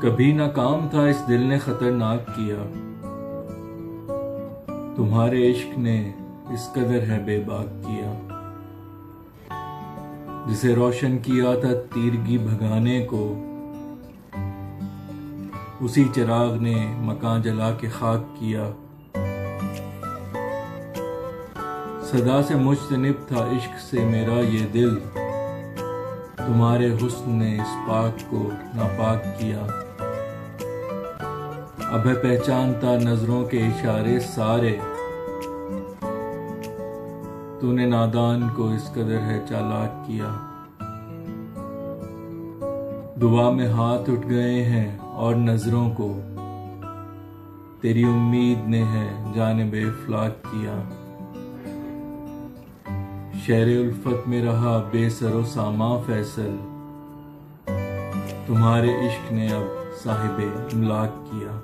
कभी ना काम था इस दिल ने खतरनाक किया, तुम्हारे इश्क ने इस कदर है बेबाक किया। जिसे रोशन किया था तीरगी भगाने को, उसी चिराग ने मकान जला के खाक किया। सदा से मुज्तनिब था इश्क से मेरा ये दिल, तुम्हारे हुस्न ने इस पाक को नापाक किया। अब है पहचानता नजरों के इशारे सारे, तूने नादान को इस कदर है चालाक किया। दुआ में हाथ उठ गए हैं और नजरों को, तेरी उम्मीद ने है जानिब इफ्लाक किया। शहरे उल्फत में रहा बेसरो सामा फैसल, तुम्हारे इश्क ने अब साहिबे इमलाक किया।